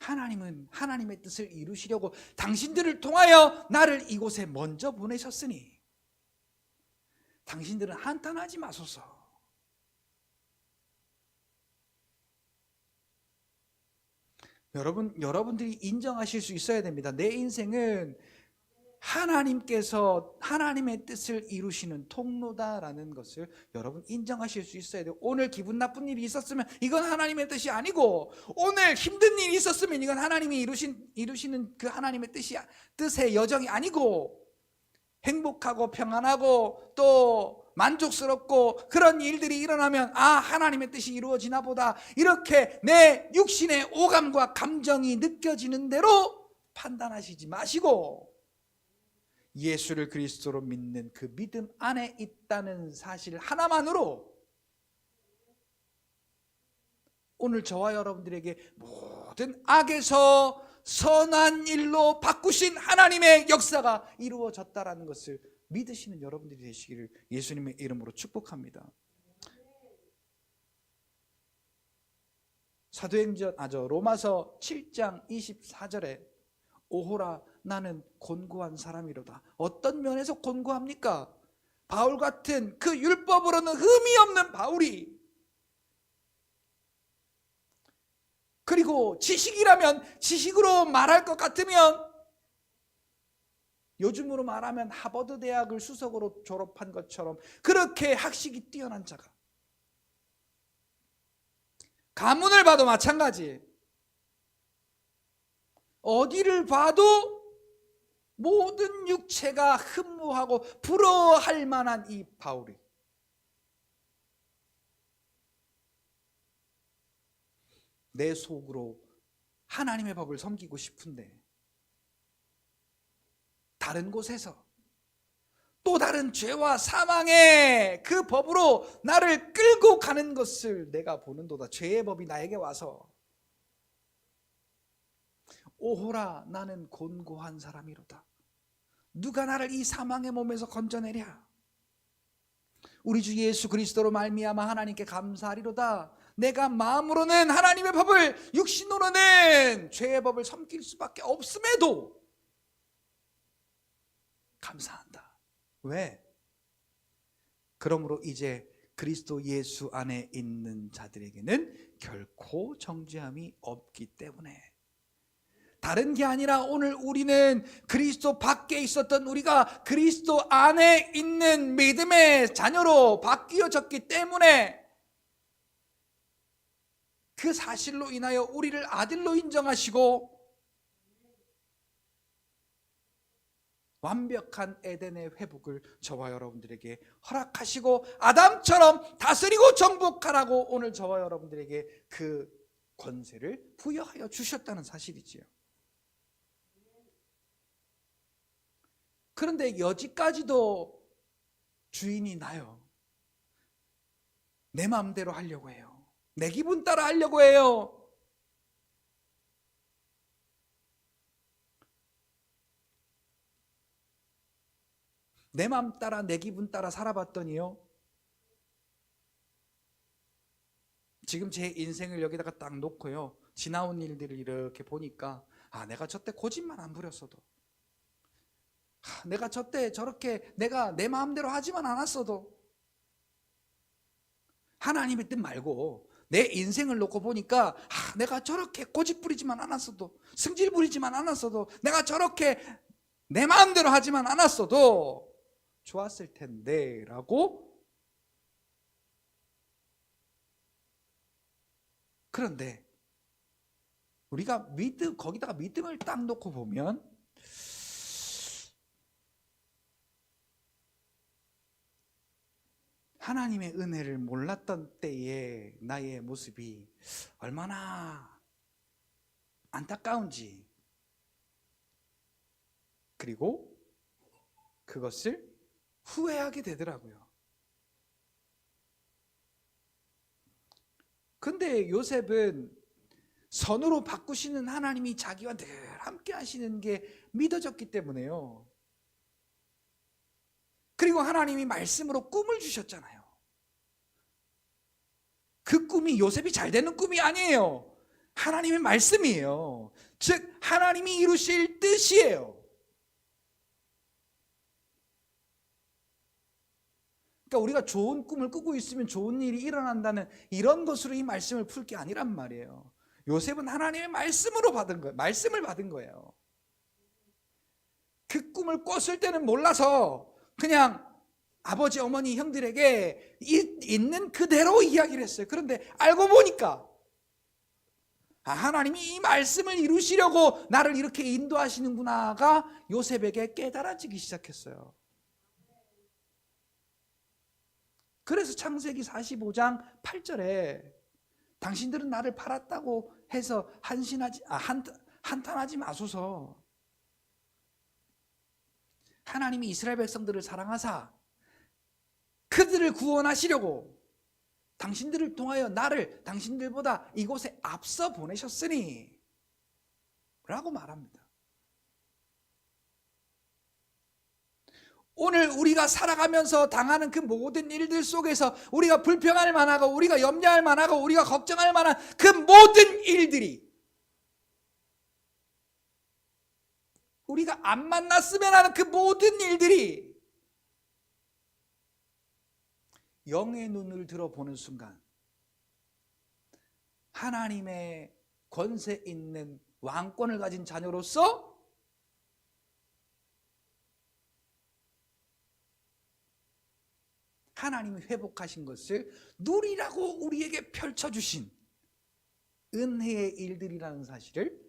하나님은 하나님의 뜻을 이루시려고 당신들을 통하여 나를 이곳에 먼저 보내셨으니 당신들은 한탄하지 마소서. 여러분들이 인정하실 수 있어야 됩니다. 내 인생은 하나님께서 하나님의 뜻을 이루시는 통로다라는 것을 여러분 인정하실 수 있어야 돼요. 오늘 기분 나쁜 일이 있었으면 이건 하나님의 뜻이 아니고, 오늘 힘든 일이 있었으면 이건 하나님이 이루시는 그 하나님의 뜻의 여정이 아니고, 행복하고 평안하고 또 만족스럽고 그런 일들이 일어나면 하나님의 뜻이 이루어지나 보다, 이렇게 내 육신의 오감과 감정이 느껴지는 대로 판단하시지 마시고 예수를 그리스도로 믿는 그 믿음 안에 있다는 사실 하나만으로 오늘 저와 여러분들에게 모든 악에서 선한 일로 바꾸신 하나님의 역사가 이루어졌다는 것을 믿으시는 여러분들이 되시기를 예수님의 이름으로 축복합니다. 로마서 7장 24절에 오호라 나는 곤고한 사람이로다. 어떤 면에서 곤고합니까? 바울 같은 그 율법으로는 흠이 없는 바울이, 그리고 지식이라면 지식으로 말할 것 같으면, 요즘으로 말하면 하버드 대학을 수석으로 졸업한 것처럼 그렇게 학식이 뛰어난 자가, 가문을 봐도 마찬가지, 어디를 봐도 모든 육체가 흠모하고 부러워할 만한 이 바울이 내 속으로 하나님의 법을 섬기고 싶은데 다른 곳에서 또 다른 죄와 사망의 그 법으로 나를 끌고 가는 것을 내가 보는도다. 죄의 법이 나에게 와서 오호라 나는 곤고한 사람이로다. 누가 나를 이 사망의 몸에서 건져내랴. 우리 주 예수 그리스도로 말미암아 하나님께 감사하리로다. 내가 마음으로는 하나님의 법을, 육신으로는 죄의 법을 섬길 수밖에 없음에도 감사한다. 왜? 그러므로 이제 그리스도 예수 안에 있는 자들에게는 결코 정죄함이 없기 때문에. 다른 게 아니라 오늘 우리는 그리스도 밖에 있었던 우리가 그리스도 안에 있는 믿음의 자녀로 바뀌어졌기 때문에 그 사실로 인하여 우리를 아들로 인정하시고 완벽한 에덴의 회복을 저와 여러분들에게 허락하시고 아담처럼 다스리고 정복하라고 오늘 저와 여러분들에게 그 권세를 부여하여 주셨다는 사실이지요. 그런데 여지까지도 주인이 나요. 내 마음대로 하려고 해요. 내 기분 따라 하려고 해요. 내 마음 따라 내 기분 따라 살아봤더니요, 지금 제 인생을 여기다가 딱 놓고요, 지나온 일들을 이렇게 보니까 내가 저때 고집만 안 부렸어도, 내가 저때 저렇게 내가 내 마음대로 하지만 않았어도, 하나님의 뜻 말고 내 인생을 놓고 보니까 내가 저렇게 고집 부리지만 않았어도, 승질 부리지만 않았어도, 내가 저렇게 내 마음대로 하지만 않았어도 좋았을 텐데 라고. 그런데 우리가 거기다가 믿음을 딱 놓고 보면 하나님의 은혜를 몰랐던 때의 나의 모습이 얼마나 안타까운지, 그리고 그것을 후회하게 되더라고요. 근데 요셉은 선으로 바꾸시는 하나님이 자기와 늘 함께 하시는 게 믿어졌기 때문에요. 그리고 하나님이 말씀으로 꿈을 주셨잖아요. 그 꿈이 요셉이 잘 되는 꿈이 아니에요. 하나님의 말씀이에요. 즉 하나님이 이루실 뜻이에요. 그러니까 우리가 좋은 꿈을 꾸고 있으면 좋은 일이 일어난다는 이런 것으로 이 말씀을 풀 게 아니란 말이에요. 요셉은 하나님의 말씀으로 받은 거예요. 말씀을 받은 거예요. 그 꿈을 꿨을 때는 몰라서 그냥 아버지, 어머니, 형들에게 있는 그대로 이야기를 했어요. 그런데 알고 보니까 하나님이 이 말씀을 이루시려고 나를 이렇게 인도하시는구나가 요셉에게 깨달아지기 시작했어요. 그래서 창세기 45장 8절에 당신들은 나를 팔았다고 해서 한탄하지 마소서. 하나님이 이스라엘 백성들을 사랑하사 그들을 구원하시려고 당신들을 통하여 나를 당신들보다 이곳에 앞서 보내셨으니 라고 말합니다. 오늘 우리가 살아가면서 당하는 그 모든 일들 속에서 우리가 불평할 만하고 우리가 염려할 만하고 우리가 걱정할 만한 그 모든 일들이 우리가 안 만났으면 하는 그 모든 일들이 영의 눈을 들어보는 순간 하나님의 권세 있는 왕권을 가진 자녀로서 하나님이 회복하신 것을 누리라고 우리에게 펼쳐주신 은혜의 일들이라는 사실을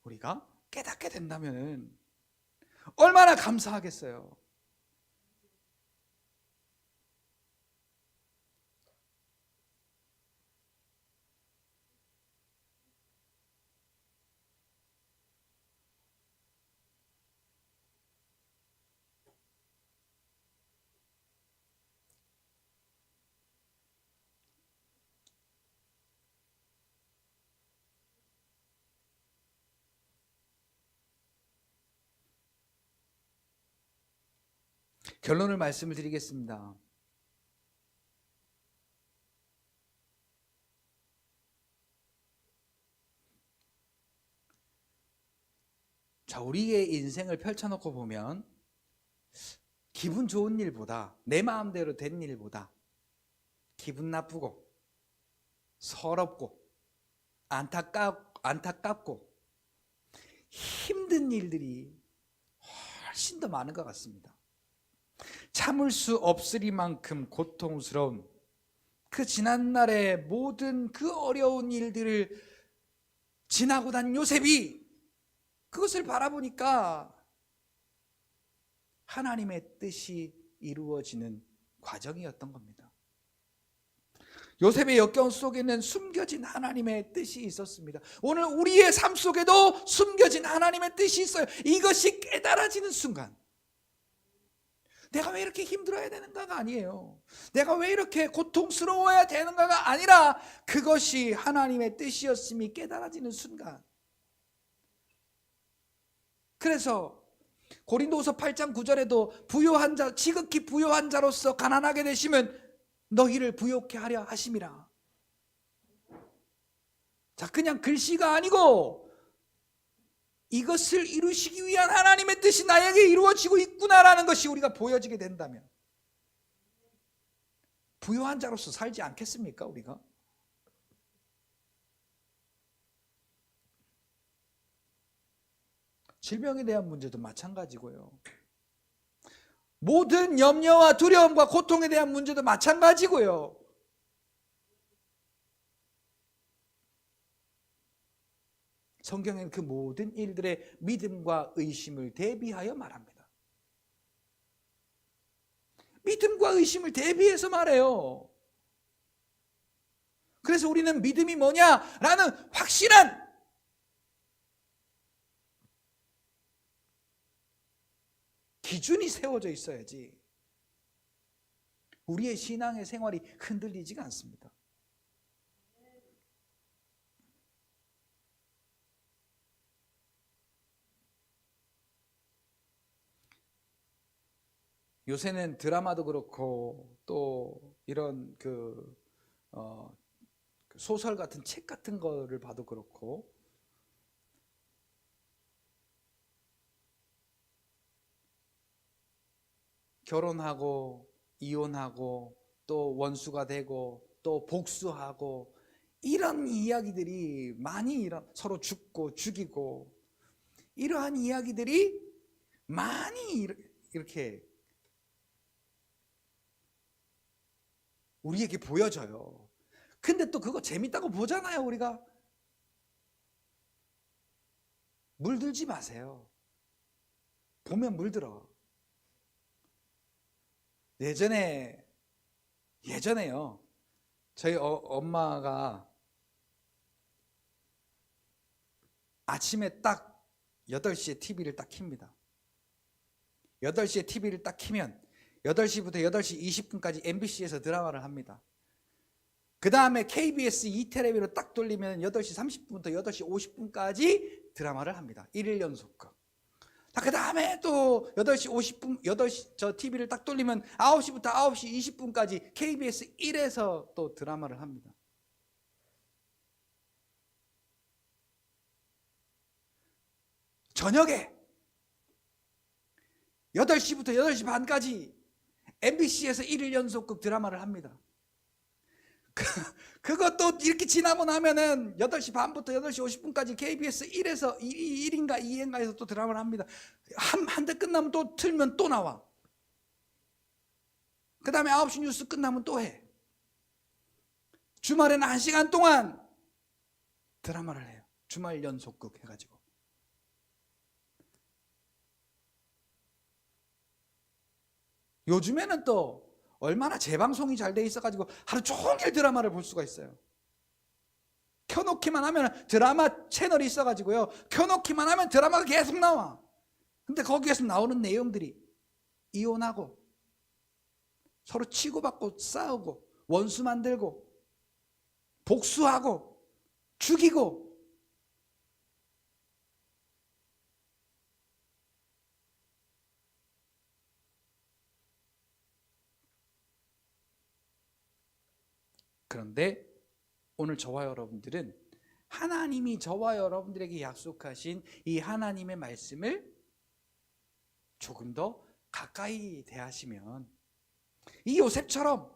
우리가 깨닫게 된다면 얼마나 감사하겠어요. 결론을 말씀을 드리겠습니다. 자, 우리의 인생을 펼쳐놓고 보면 기분 좋은 일보다 내 마음대로 된 일보다 기분 나쁘고 서럽고 안타깝고 힘든 일들이 훨씬 더 많은 것 같습니다. 참을 수 없으리만큼 고통스러운 그 지난날의 모든 그 어려운 일들을 지나고 난 요셉이 그것을 바라보니까 하나님의 뜻이 이루어지는 과정이었던 겁니다. 요셉의 역경 속에는 숨겨진 하나님의 뜻이 있었습니다. 오늘 우리의 삶 속에도 숨겨진 하나님의 뜻이 있어요. 이것이 깨달아지는 순간 내가 왜 이렇게 힘들어야 되는가가 아니에요. 내가 왜 이렇게 고통스러워야 되는가가 아니라 그것이 하나님의 뜻이었음이 깨달아지는 순간. 그래서 고린도후서 8장 9절에도 부요한 자, 지극히 부요한 자로서 가난하게 되시면 너희를 부요케 하려 하심이라. 자, 그냥 글씨가 아니고 이것을 이루시기 위한 하나님의 뜻이 나에게 이루어지고 있구나라는 것이 우리가 보여지게 된다면 부요한 자로서 살지 않겠습니까, 우리가? 질병에 대한 문제도 마찬가지고요. 모든 염려와 두려움과 고통에 대한 문제도 마찬가지고요. 성경에는 그 모든 일들의 믿음과 의심을 대비하여 말합니다. 믿음과 의심을 대비해서 말해요. 그래서 우리는 믿음이 뭐냐라는 확실한 기준이 세워져 있어야지 우리의 신앙의 생활이 흔들리지가 않습니다. 요새는 드라마도 그렇고 또 이런 소설 같은 책 같은 거를 봐도 그렇고 결혼하고 이혼하고 또 원수가 되고 또 복수하고 이런 이야기들이 많이 서로 죽고 죽이고 이러한 이야기들이 많이 이렇게 우리에게 보여져요. 근데 또 그거 재밌다고 보잖아요. 우리가 물들지 마세요. 보면 물들어. 예전에요. 저희 엄마가 아침에 딱 8시에 TV를 딱 켭니다. 8시에 TV를 딱 켜면 8시부터 8시 20분까지 MBC에서 드라마를 합니다. 그 다음에 KBS 2테레비로 딱 돌리면 8시 30분부터 8시 50분까지 드라마를 합니다. 1일 연속극. 그 다음에 또 8시 50분, 8시 저 TV를 딱 돌리면 9시부터 9시 20분까지 KBS 1에서 또 드라마를 합니다. 저녁에 8시부터 8시 반까지 MBC에서 1일 연속극 드라마를 합니다. 그것도 이렇게 지나고 나면은 8시 반부터 8시 50분까지 KBS 1에서 1인가 2인가에서 또 드라마를 합니다. 한 대 끝나면 또 틀면 또 나와. 그 다음에 9시 뉴스 끝나면 또 해. 주말에는 1시간 동안 드라마를 해요. 주말 연속극 해가지고. 요즘에는 또 얼마나 재방송이 잘 돼 있어가지고 하루 종일 드라마를 볼 수가 있어요. 켜놓기만 하면 드라마 채널이 있어가지고요, 켜놓기만 하면 드라마가 계속 나와. 근데 거기에서 나오는 내용들이 이혼하고 서로 치고받고 싸우고 원수 만들고 복수하고 죽이고, 그런데 오늘 저와 여러분들은 하나님이 저와 여러분들에게 약속하신 이 하나님의 말씀을 조금 더 가까이 대하시면 이 요셉처럼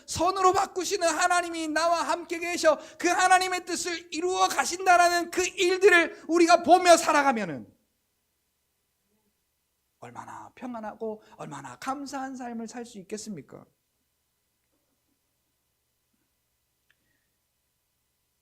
선으로 바꾸시는 하나님이 나와 함께 계셔 그 하나님의 뜻을 이루어 가신다라는 그 일들을 우리가 보며 살아가면은 얼마나 평안하고 얼마나 감사한 삶을 살 수 있겠습니까?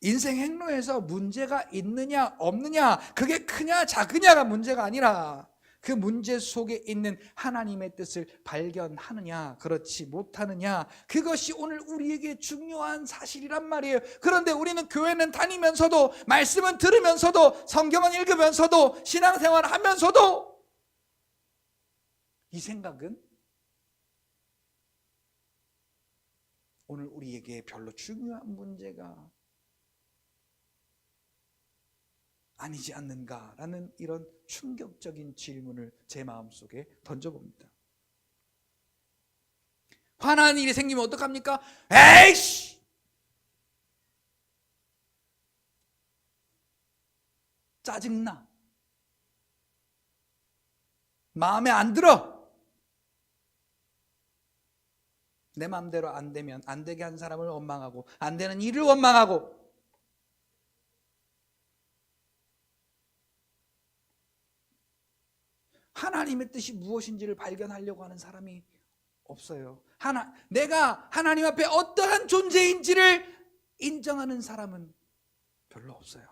인생 행로에서 문제가 있느냐 없느냐, 그게 크냐 작으냐가 문제가 아니라 그 문제 속에 있는 하나님의 뜻을 발견하느냐 그렇지 못하느냐, 그것이 오늘 우리에게 중요한 사실이란 말이에요. 그런데 우리는 교회는 다니면서도, 말씀은 들으면서도, 성경은 읽으면서도, 신앙생활을 하면서도 이 생각은 오늘 우리에게 별로 중요한 문제가 아니지 않는가라는 이런 충격적인 질문을 제 마음속에 던져봅니다. 화나는 일이 생기면 어떡합니까? 에이씨! 짜증나. 마음에 안 들어. 내 마음대로 안 되면 안 되게 한 사람을 원망하고, 안 되는 일을 원망하고, 하나님의 뜻이 무엇인지를 발견하려고 하는 사람이 없어요. 내가 하나님 앞에 어떠한 존재인지를 인정하는 사람은 별로 없어요.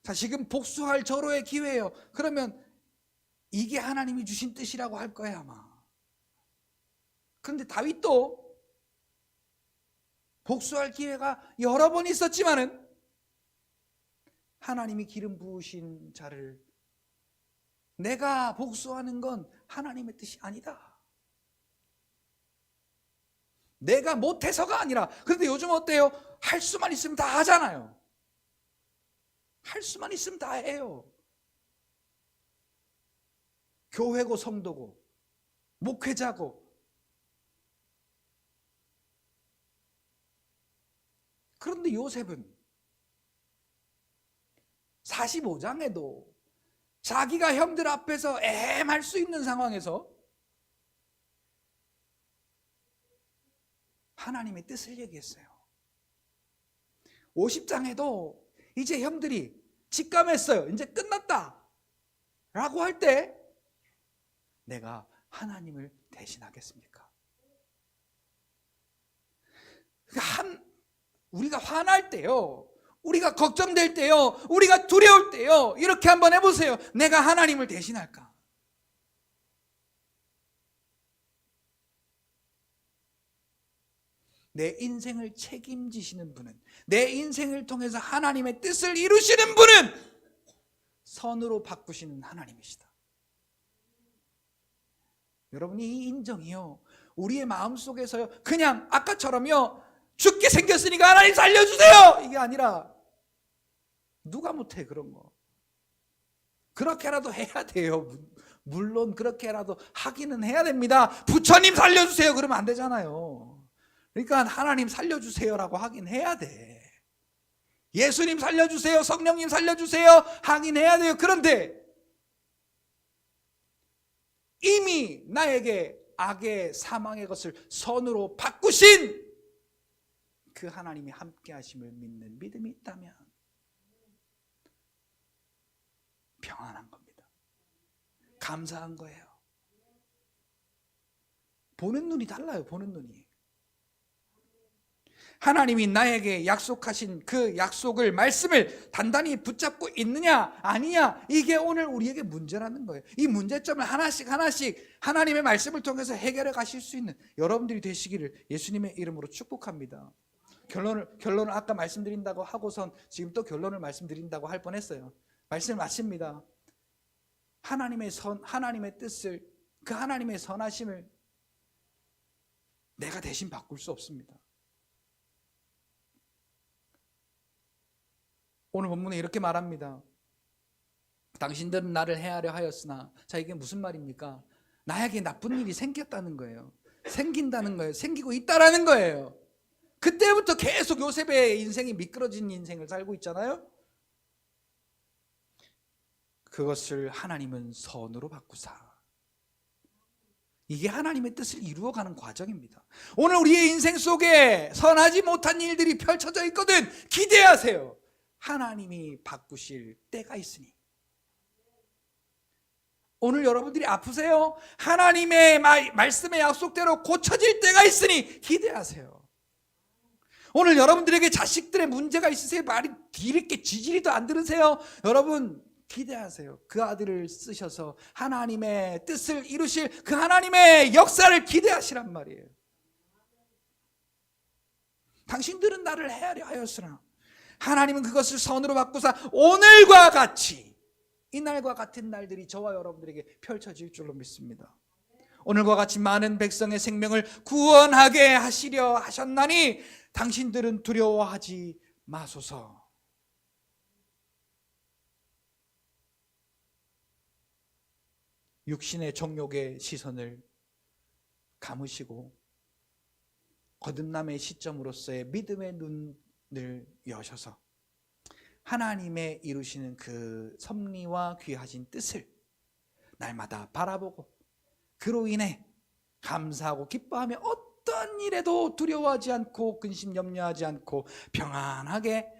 자, 지금 복수할 절호의 기회예요. 그러면 이게 하나님이 주신 뜻이라고 할 거예요, 아마. 그런데 다윗도 복수할 기회가 여러 번 있었지만은 하나님이 기름 부으신 자를 내가 복수하는 건 하나님의 뜻이 아니다. 내가 못해서가 아니라. 그런데 요즘 어때요? 할 수만 있으면 다 하잖아요. 할 수만 있으면 다 해요. 교회고 성도고 목회자고. 그런데 요셉은 45장에도 자기가 형들 앞에서 애엠할 수 있는 상황에서 하나님의 뜻을 얘기했어요. 50장에도 이제 형들이 직감했어요. 이제 끝났다 라고 할 때 내가 하나님을 대신하겠습니까? 우리가 화날 때요, 우리가 걱정될 때요, 우리가 두려울 때요, 이렇게 한번 해보세요. 내가 하나님을 대신할까? 내 인생을 책임지시는 분은, 내 인생을 통해서 하나님의 뜻을 이루시는 분은 선으로 바꾸시는 하나님이시다. 여러분, 이 인정이요, 우리의 마음속에서요, 그냥 아까처럼요, 죽게 생겼으니까 하나님 살려주세요, 이게 아니라 누가 못해 그런 거. 그렇게라도 해야 돼요. 물론 그렇게라도 하기는 해야 됩니다. 부처님 살려주세요 그러면 안 되잖아요. 그러니까 하나님 살려주세요라고 하긴 해야 돼. 예수님 살려주세요, 성령님 살려주세요 하긴 해야 돼요. 그런데 이미 나에게 악의 사망의 것을 선으로 바꾸신 그 하나님이 함께 하심을 믿는 믿음이 있다면 평안한 겁니다. 감사한 거예요. 보는 눈이 달라요. 보는 눈이. 하나님이 나에게 약속하신 그 약속을, 말씀을 단단히 붙잡고 있느냐 아니냐, 이게 오늘 우리에게 문제라는 거예요. 이 문제점을 하나씩 하나님의 말씀을 통해서 해결해 가실 수 있는 여러분들이 되시기를 예수님의 이름으로 축복합니다. 결론을 아까 말씀드린다고 하고선 지금 또 결론을 말씀드린다고 할 뻔했어요. 말씀을 마칩니다. 하나님의 뜻을, 그 하나님의 선하심을 내가 대신 바꿀 수 없습니다. 오늘 본문에 이렇게 말합니다. 당신들은 나를 해하려 하였으나, 자, 이게 무슨 말입니까? 나에게 나쁜 일이 생겼다는 거예요. 생긴다는 거예요. 생기고 있다라는 거예요. 그때부터 계속 요셉의 인생이 미끄러진 인생을 살고 있잖아요. 그것을 하나님은 선으로 바꾸사. 이게 하나님의 뜻을 이루어가는 과정입니다. 오늘 우리의 인생 속에 선하지 못한 일들이 펼쳐져 있거든. 기대하세요. 하나님이 바꾸실 때가 있으니. 오늘 여러분들이 아프세요? 하나님의 말씀의 약속대로 고쳐질 때가 있으니 기대하세요. 오늘 여러분들에게 자식들의 문제가 있으세요? 말이 뒤늦게 지지리도 안 들으세요? 여러분 기대하세요. 그 아들을 쓰셔서 하나님의 뜻을 이루실 그 하나님의 역사를 기대하시란 말이에요. 당신들은 나를 헤아려 하였으나 하나님은 그것을 선으로 바꾸사 오늘과 같이, 이날과 같은 날들이 저와 여러분들에게 펼쳐질 줄로 믿습니다. 오늘과 같이 많은 백성의 생명을 구원하게 하시려 하셨나니 당신들은 두려워하지 마소서. 육신의 정욕의 시선을 감으시고 거듭남의 시점으로서의 믿음의 눈을 여셔서 하나님의 이루시는 그 섭리와 귀하신 뜻을 날마다 바라보고 그로 인해 감사하고 기뻐하며 어떤 일에도 두려워하지 않고 근심 염려하지 않고 평안하게